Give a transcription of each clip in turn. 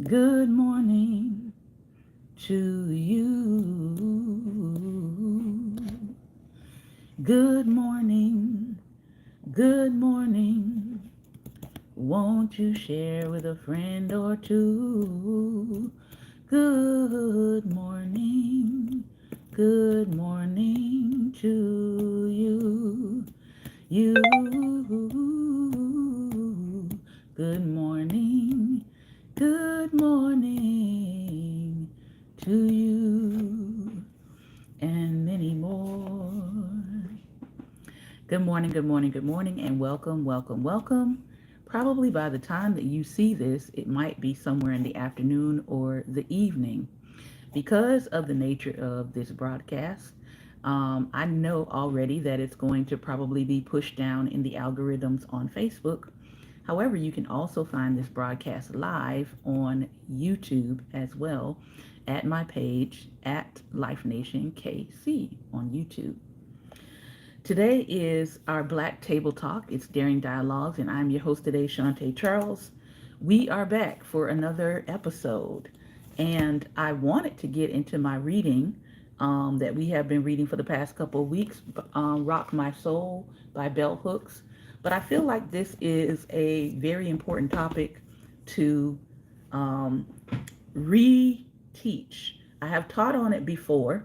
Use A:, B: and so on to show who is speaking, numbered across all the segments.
A: Good morning to you. Good morning. Good morning. Won't you share with a friend or two? Good morning. Good morning to you. You. Good morning. Good morning to you. And many more. Good morning, good morning, good morning, and welcome, welcome, welcome. Probably by the time that you see this, it might be somewhere in the afternoon or the evening. Because of the nature of this broadcast, I know already that it's going to probably be pushed down in the algorithms on Facebook. However, you can also find this broadcast live on YouTube as well at my page at Life Nation KC on YouTube. Today is our Black Table Talk. It's Daring Dialogues, and I'm your host today, Shantae Charles. We are back for another episode, and I wanted to get into my reading that we have been reading for the past couple of weeks, Rock My Soul by Bell Hooks. But I feel like this is a very important topic to um, re-teach. I have taught on it before,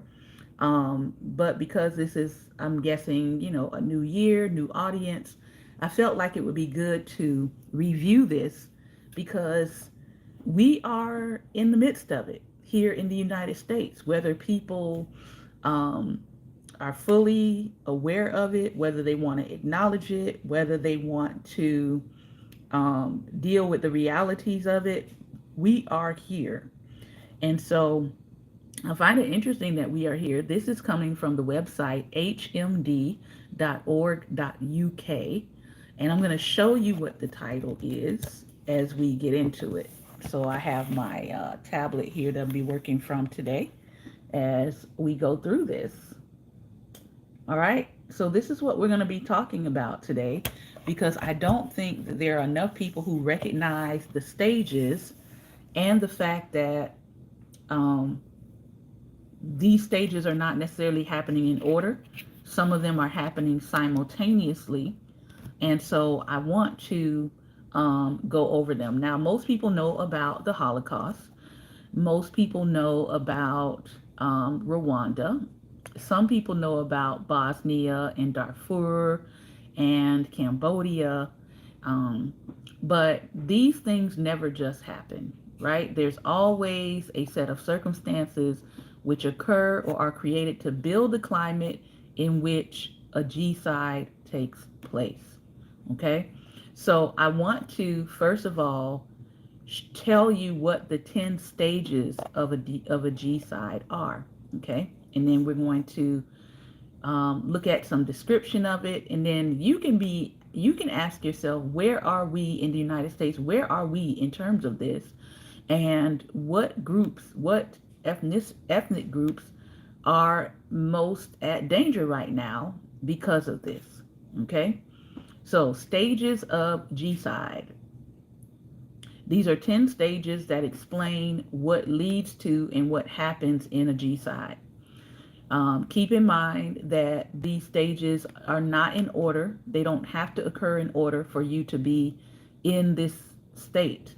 A: but because this is, I'm guessing, a new year, new audience, I felt like it would be good to review this because we are in the midst of it here in the United States, whether people um, are fully aware of it, whether they want to acknowledge it, whether they want to deal with the realities of it. We are here. And so I find it interesting that we are here. This is coming from the website hmd.org.uk. And I'm going to show you what the title is as we get into it. So I have my tablet here that I'll be working from today as we go through this. All right. So this is what we're going to be talking about today because I don't think that there are enough people who recognize the stages and the fact that um, these stages are not necessarily happening in order. Some of them are happening simultaneously. And so I want to go over them. Now, most people know about the Holocaust. Most people know about Rwanda. Some people know about Bosnia and Darfur and Cambodia. Um, but these things never just happen, right? There's always a set of circumstances which occur or are created to build the climate in which a G-side takes place. Okay? So I want to, first of all, tell you what the 10 stages of a G-side are. Okay? And then we're going to look at some description of it, and then you can ask yourself, where are we in the United States? Where are we in terms of this? And what groups, what ethnic groups are most at danger right now because of this? Okay? So, stages of G-side. These are 10 stages that explain what leads to and what happens in a G-side. Keep in mind that these stages are not in order. They don't have to occur in order for you to be in this state.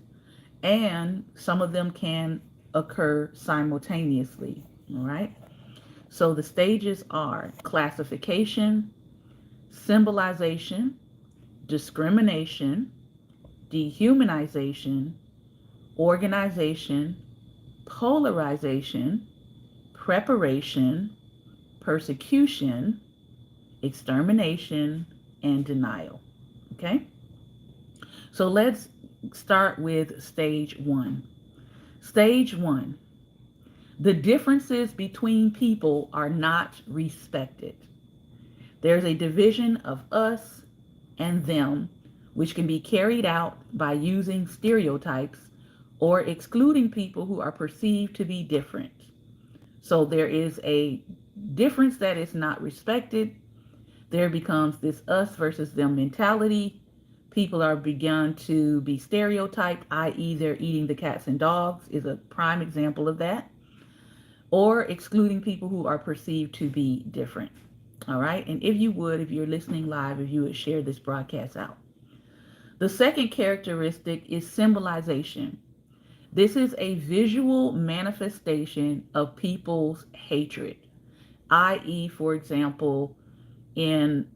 A: And some of them can occur simultaneously. All right. So the stages are classification, symbolization, discrimination, dehumanization, organization, polarization, preparation, persecution, extermination, and denial. Okay? So let's start with stage one. Stage one, the differences between people are not respected. There's a division of us and them, which can be carried out by using stereotypes or excluding people who are perceived to be different. So there is a difference that is not respected. There becomes this us versus them mentality. People are begun to be stereotyped, i.e., they're eating the cats and dogs, is a prime example of that, or excluding people who are perceived to be different. All right. And if you would, if you're listening live, if you would share this broadcast out. The second characteristic is symbolization. This is a visual manifestation of people's hatred, i.e., for example, in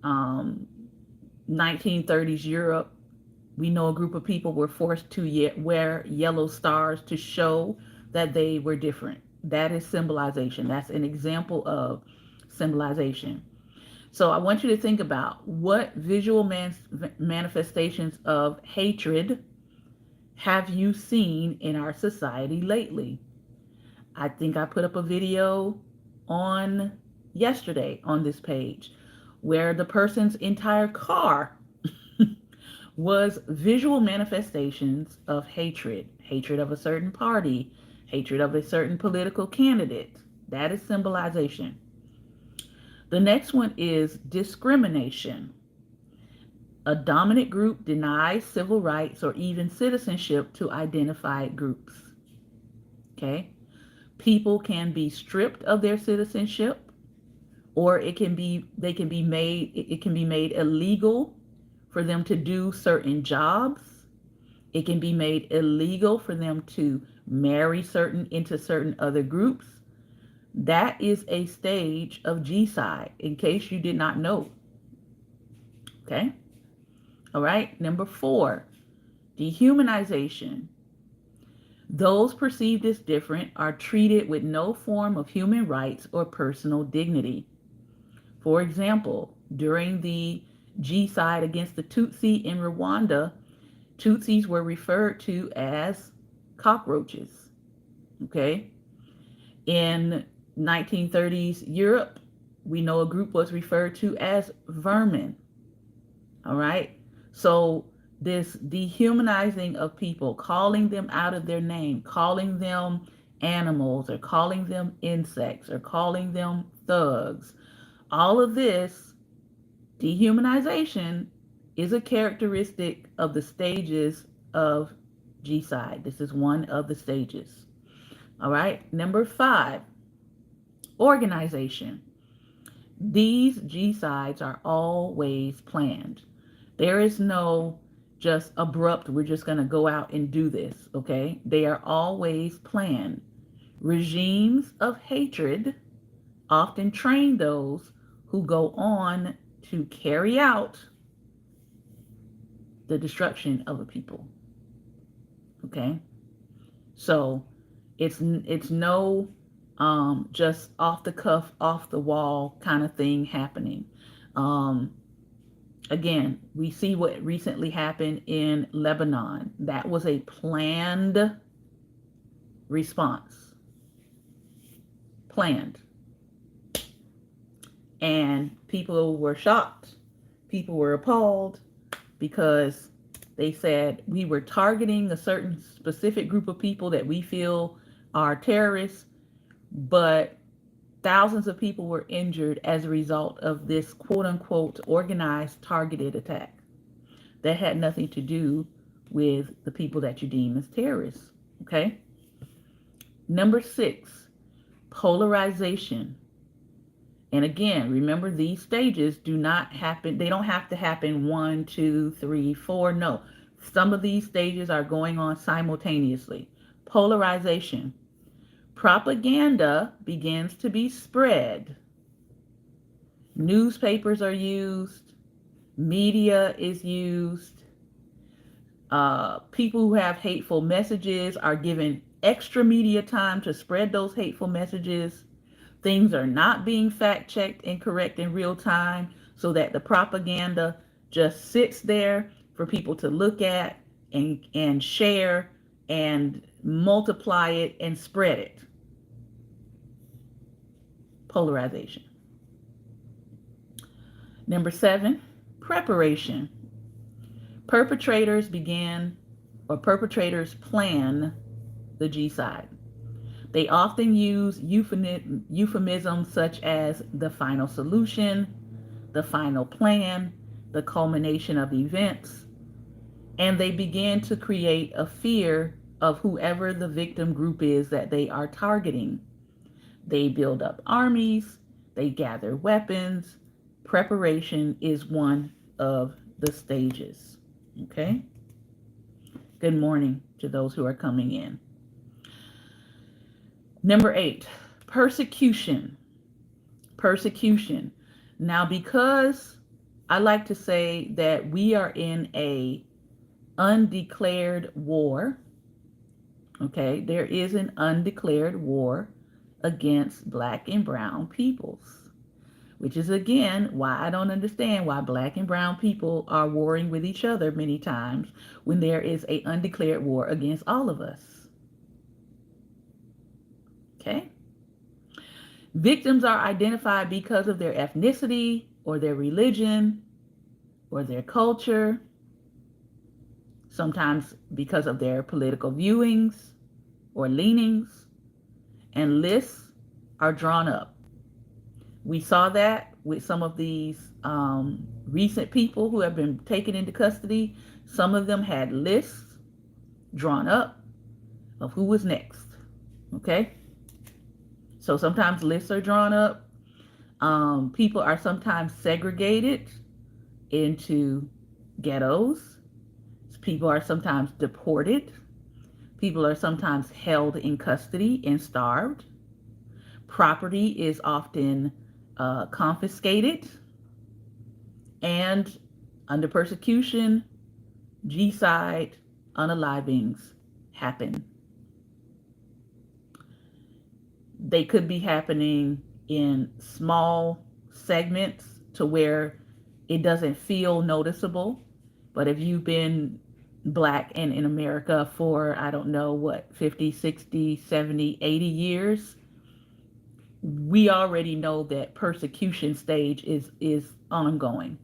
A: 1930s Europe, we know a group of people were forced to wear yellow stars to show that they were different. That is symbolization. That's an example of symbolization. So I want you to think about what visual manifestations of hatred have you seen in our society lately? I think I put up a video on yesterday on this page where the person's entire car was visual manifestations of hatred, hatred of a certain party, hatred of a certain political candidate. That is symbolization. The next one is discrimination. A dominant group denies civil rights or even citizenship to identified groups. Okay? People can be stripped of their citizenship, or it can be made illegal for them to do certain jobs. It can be made illegal for them to marry into certain other groups. That is a stage of G-side, in case you did not know. Okay? All right. Number 4, dehumanization. Those perceived as different are treated with no form of human rights or personal dignity. For example, during the G-side against the Tutsi in Rwanda, Tutsis were referred to as cockroaches. Okay? In 1930s Europe, we know a group was referred to as vermin. All right? So this dehumanizing of people, calling them out of their name, calling them animals, or calling them insects, or calling them thugs, all of this dehumanization is a characteristic of the stages of G-side. This is one of the stages. All right. Number 5, organization. These G-sides are always planned. There is no just abrupt, we're just going to go out and do this, okay? They are always planned. Regimes of hatred often train those who go on to carry out the destruction of a people, okay? So it's no just off the cuff, off the wall kind of thing happening. Again, we see what recently happened in Lebanon. That was a planned response. Planned. And people were shocked. People were appalled because they said we were targeting a certain specific group of people that we feel are terrorists, but thousands of people were injured as a result of this quote-unquote organized targeted attack that had nothing to do with the people that you deem as terrorists. Okay? Number 6, polarization. And again, remember, these stages do not happen, they don't have to happen 1, 2, 3, 4. No. Some of these stages are going on simultaneously. Polarization. Propaganda begins to be spread. Newspapers are used. Media is used. People who have hateful messages are given extra media time to spread those hateful messages. Things are not being fact-checked and correct in real time, so that the propaganda just sits there for people to look at and share and multiply it and spread it. Polarization. Number 7, preparation. Perpetrators plan the G-side. They often use euphemisms such as the final solution, the final plan, the culmination of events, And they begin to create a fear of whoever the victim group is that they are targeting. They build up armies, they gather weapons. Preparation is one of the stages. Okay? Good morning to those who are coming in. Number 8, persecution. Persecution. Now, because I like to say that we are in a undeclared war, okay, there is an undeclared war against black and brown peoples, which is again why I don't understand why black and brown people are warring with each other many times when there is a undeclared war against all of us. Okay? Victims are identified because of their ethnicity or their religion or their culture, sometimes because of their political viewings or leanings, and lists are drawn up. We saw that with some of these recent people who have been taken into custody. Some of them had lists drawn up of who was next. Okay? So sometimes lists are drawn up. People are sometimes segregated into ghettos. People are sometimes deported. People are sometimes held in custody and starved. Property is often confiscated. And under persecution, G-side unalivings happen. They could be happening in small segments to where it doesn't feel noticeable. But if you've been black and in America for, I don't know what, 50, 60, 70, 80 years, we already know that persecution stage is ongoing.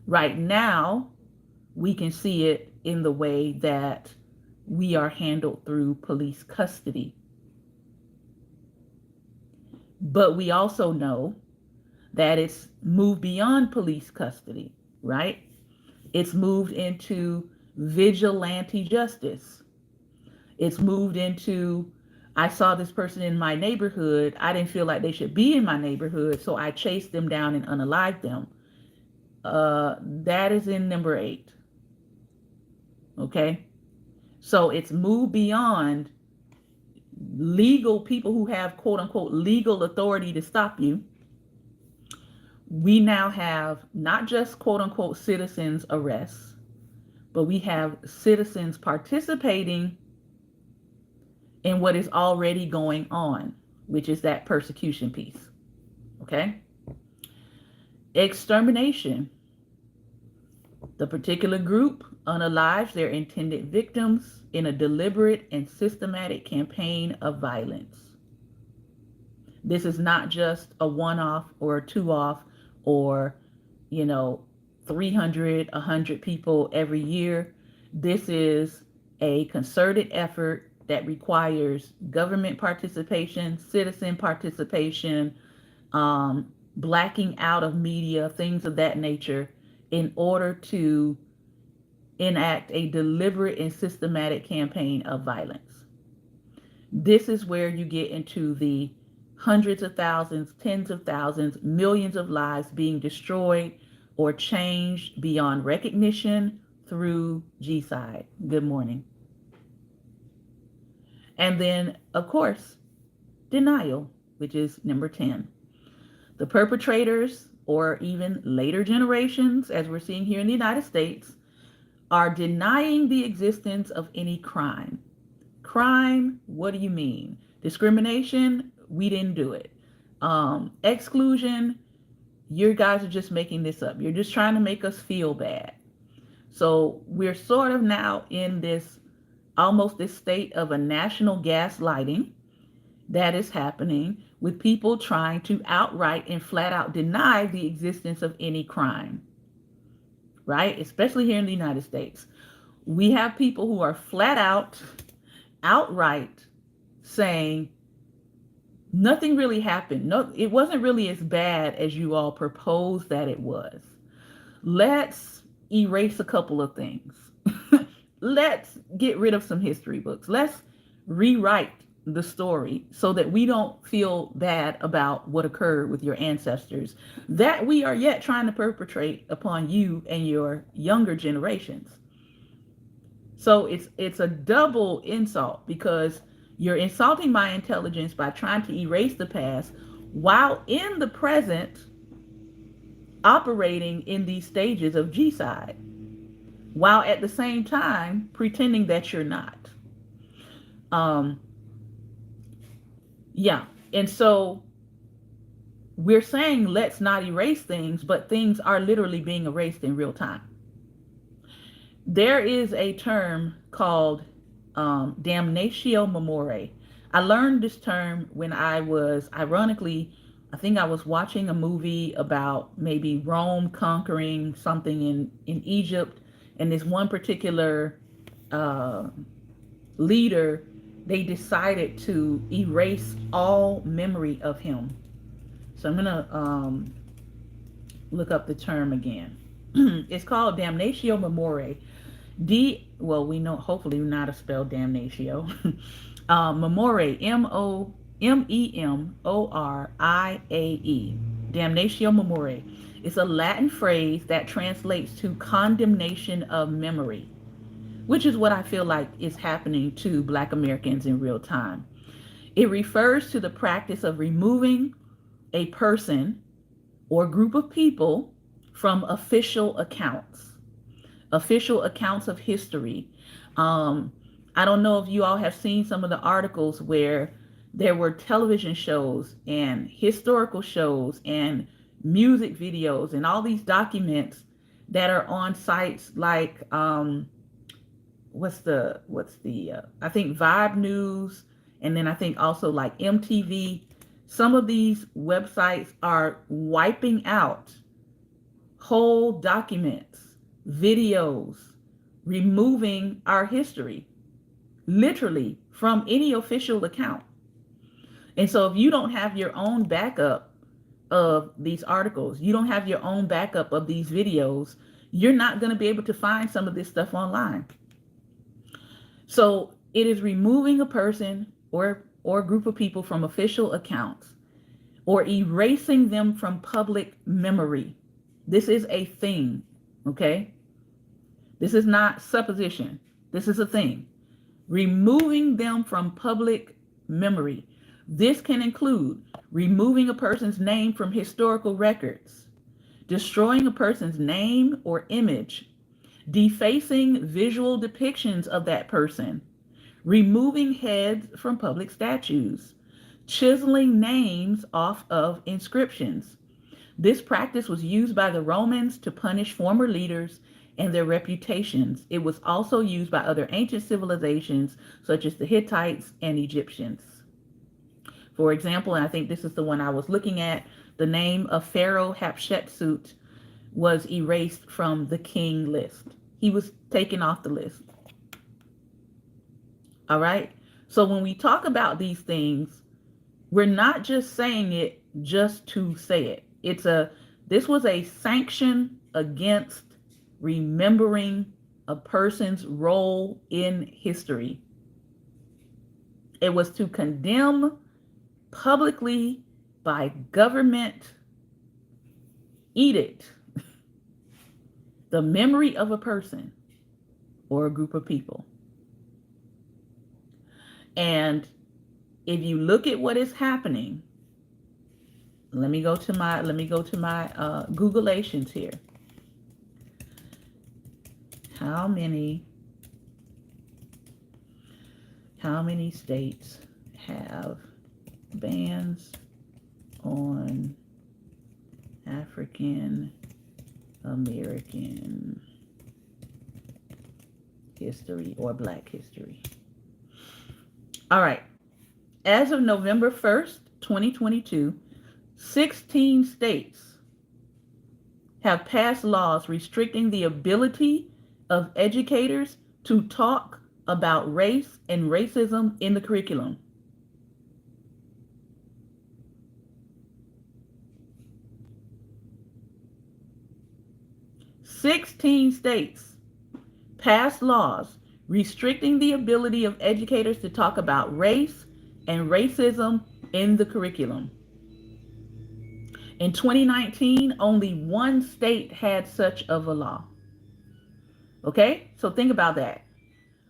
A: Right now, we can see it in the way that we are handled through police custody. But we also know that it's moved beyond police custody, right? It's moved into vigilante justice. It's moved into, I saw this person in my neighborhood. I didn't feel like they should be in my neighborhood, so I chased them down and unalived them. That is in number 8. Okay? So it's moved beyond legal people who have quote unquote legal authority to stop you. We now have not just quote unquote citizens arrests, but we have citizens participating in what is already going on, which is that persecution piece. Okay? Extermination. The particular group unalives their intended victims in a deliberate and systematic campaign of violence. This is not just a one-off or a two-off or, 300, 100 people every year. This is a concerted effort that requires government participation, citizen participation, blacking out of media, things of that nature, in order to enact a deliberate and systematic campaign of violence. This is where you get into the hundreds of thousands, tens of thousands, millions of lives being destroyed or changed beyond recognition through G-side. Good morning. And then, of course, denial, which is number 10. The perpetrators, or even later generations, as we're seeing here in the United States, are denying the existence of any crime. Crime, what do you mean? Discrimination, we didn't do it. Exclusion, you guys are just making this up. You're just trying to make us feel bad. So we're sort of now in this, almost this state of a national gaslighting that is happening with people trying to outright and flat out deny the existence of any crime, right? Especially here in the United States. We have people who are flat out, outright saying, nothing really happened. No, it wasn't really as bad as you all proposed that it was. Let's erase a couple of things. Let's get rid of some history books. Let's rewrite the story so that we don't feel bad about what occurred with your ancestors that we are yet trying to perpetrate upon you and your younger generations. So it's a double insult because you're insulting my intelligence by trying to erase the past while in the present operating in these stages of G-side, while at the same time pretending that you're not. Um, yeah. And so we're saying let's not erase things, but things are literally being erased in real time. There is a term called damnatio memoriae. I learned this term when I was, ironically, I think I was watching a movie about maybe Rome conquering something in Egypt, and this one particular uh, leader, they decided to erase all memory of him. So I'm gonna look up the term again. It's called damnatio memoriae. Well, we know hopefully not to spell damnatio. Memoriae, Memoriae, damnatio memoriae. It's a Latin phrase that translates to condemnation of memory, which is what I feel like is happening to Black Americans in real time. It refers to the practice of removing a person or group of people from official accounts of history. Um, I don't know if you all have seen some of the articles where there were television shows and historical shows and music videos and all these documents that are on sites like I think Vibe News, and then I think also like MTV. Some of these websites are wiping out whole documents, videos, removing our history, literally from any official account. And so if you don't have your own backup of these articles, you don't have your own backup of these videos, you're not going to be able to find some of this stuff online. So it is removing a person or group of people from official accounts or erasing them from public memory. This is a thing, okay? This is not supposition. This is a thing. Removing them from public memory. This can include removing a person's name from historical records, destroying a person's name or image, defacing visual depictions of that person, removing heads from public statues, chiseling names off of inscriptions. This practice was used by the Romans to punish former leaders and their reputations. It was also used by other ancient civilizations such as the Hittites and Egyptians. For example, and I think this is the one I was looking at, the name of Pharaoh Hatshepsut was erased from the king list. He was taken off the list. All right? So when we talk about these things, we're not just saying it just to say it. This was a sanction against remembering a person's role in history. It was to condemn publicly by government edict the memory of a person or a group of people. And if you look at what is happening, let me go to my Googleations here. How many states have bans on African American history or Black history? All right. As of November 1st, 2022, 16 states have passed laws restricting the ability of educators to talk about race and racism in the curriculum. (16 states passed laws restricting the ability of educators to talk about race and racism in the curriculum. In 2019, only one state had such of a law. Okay, so think about that.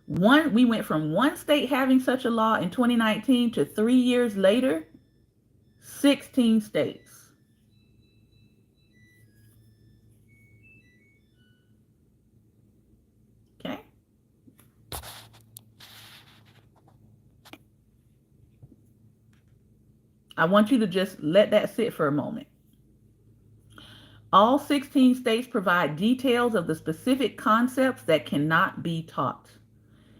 A: We went from one state having such a law in 2019 to 3 years later, 16 states. Okay. I want you to just let that sit for a moment. All 16 states provide details of the specific concepts that cannot be taught.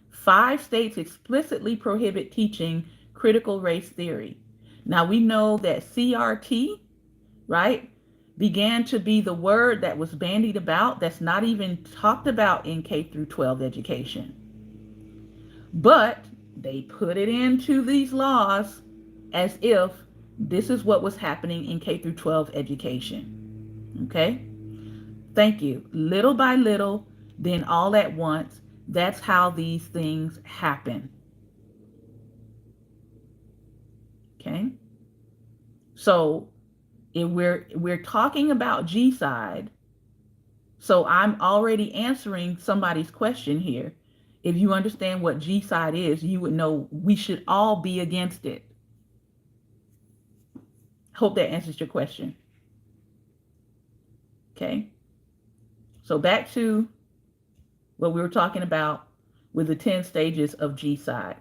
A: 5 states explicitly prohibit teaching critical race theory. Now we know that CRT, right, began to be the word that was bandied about, that's not even talked about in K through 12 education. But they put it into these laws as if this is what was happening in K through 12 education. Okay? Thank you. Little by little, then all at once, that's how these things happen. Okay? So, if we're talking about G-side, so I'm already answering somebody's question here. If you understand what G-side is, you would know we should all be against it. Hope that answers your question. Okay. So back to what we were talking about with the 10 stages of G-side.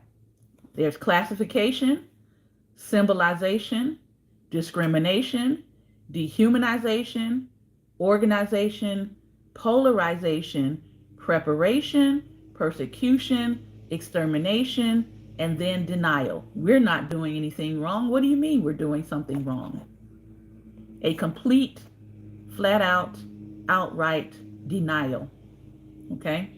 A: There's classification, symbolization, discrimination, dehumanization, organization, polarization, preparation, persecution, extermination, and then denial. We're not doing anything wrong. What do you mean we're doing something wrong? A complete, flat out, outright denial. Okay?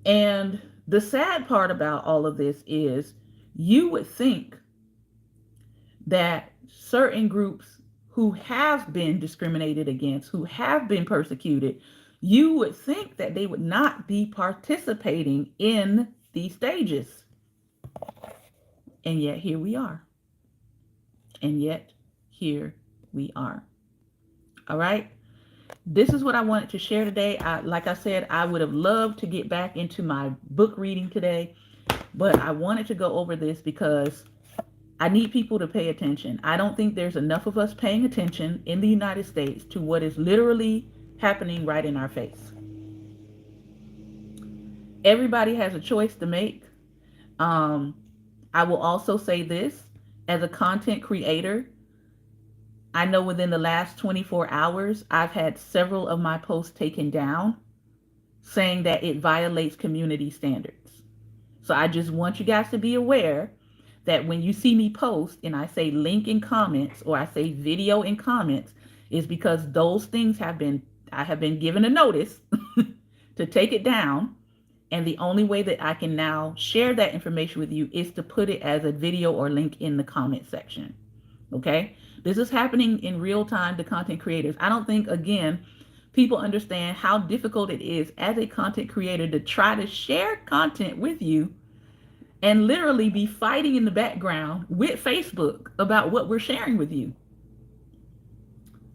A: And the sad part about all of this is you would think that certain groups who have been discriminated against, who have been persecuted, you would think that they would not be participating in these stages. And yet here we are. And yet here we are. All right. This is what I wanted to share today. Like I said, I would have loved to get back into my book reading today, but I wanted to go over this because I need people to pay attention. I don't think there's enough of us paying attention in the United States to what is literally happening right in our face. Everybody has a choice to make. I will also say this, as a content creator, I know within the last 24 hours, I've had several of my posts taken down saying that it violates community standards. So I just want you guys to be aware that when you see me post and I say link in comments or I say video in comments, is because those things I have been given a notice to take it down. And the only way that I can now share that information with you is to put it as a video or link in the comment section. Okay? This is happening in real time to content creators. I don't think, again, people understand how difficult it is as a content creator to try to share content with you and literally be fighting in the background with Facebook about what we're sharing with you.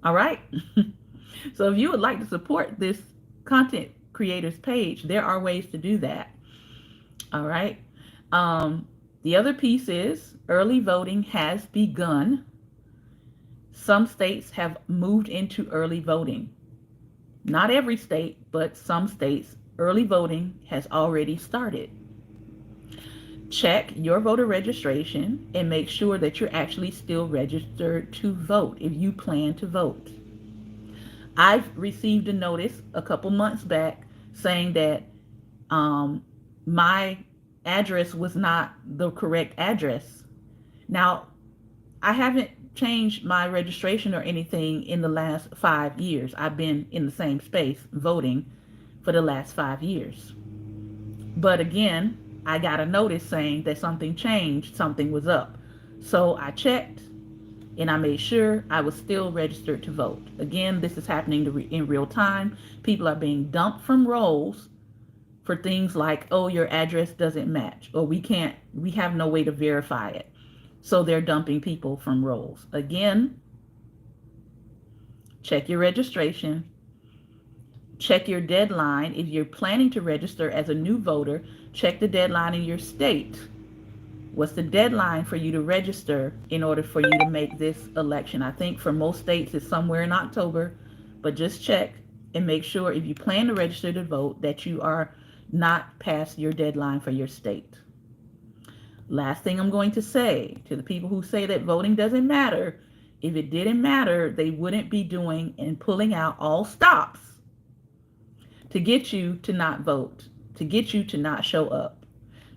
A: All right? So if you would like to support this content creators page, there are ways to do that. All right. The other piece is early voting has begun. Some states have moved into early voting. Not every state, but some states, early voting has already started. Check your voter registration and make sure that you're actually still registered to vote if you plan to vote. I've received a notice a couple months back saying that my address was not the correct address. Now, I haven't changed my registration or anything in the last 5 years. I've been in the same space voting for the last 5 years. But again, I got a notice saying that something changed, something was up. So I checked and I made sure I was still registered to vote. Again, this is happening in real time. People are being dumped from rolls for things like, oh, your address doesn't match, or we have no way to verify it. So they're dumping people from rolls. Again, check your registration, check your deadline. If you're planning to register as a new voter, check the deadline in your state. What's the deadline for you to register in order for you to make this election? I think for most states it's somewhere in October, but just check and make sure if you plan to register to vote that you are not past your deadline for your state. Last thing I'm going to say to the people who say that voting doesn't matter, if it didn't matter, they wouldn't be doing and pulling out all stops to get you to not vote, to get you to not show up.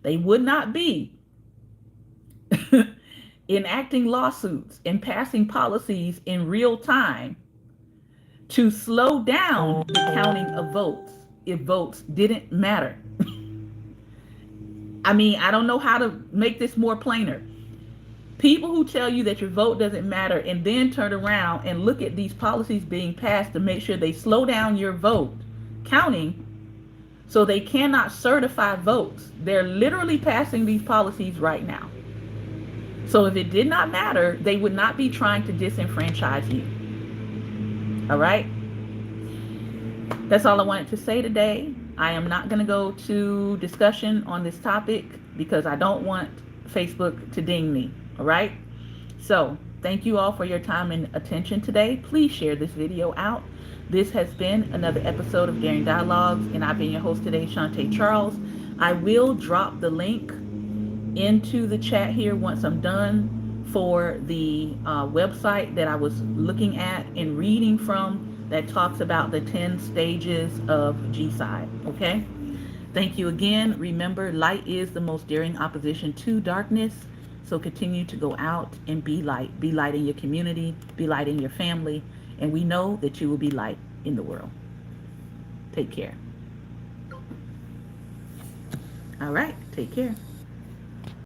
A: They would not be enacting lawsuits and passing policies in real time to slow down the counting of votes if votes didn't matter. I mean, I don't know how to make this more plainer. People who tell you that your vote doesn't matter and then turn around and look at these policies being passed to make sure they slow down your vote counting so they cannot certify votes. They're literally passing these policies right now. So if it did not matter, they would not be trying to disenfranchise you. All right? That's all I wanted to say today. I am not going to go to discussion on this topic because I don't want Facebook to ding me. All right? So thank you all for your time and attention today. Please share this video out. This has been another episode of Daring Dialogues, and I've been your host today, Shantae Charles. I will drop the link into the chat here once I'm done for the website that I was looking at and reading from that talks about the 10 stages of GSI. Okay? Thank you again. Remember, light is the most daring opposition to darkness. So continue to go out and be light. Be light in your community. Be light in your family. And we know that you will be light in the world. Take care. All right. Take care.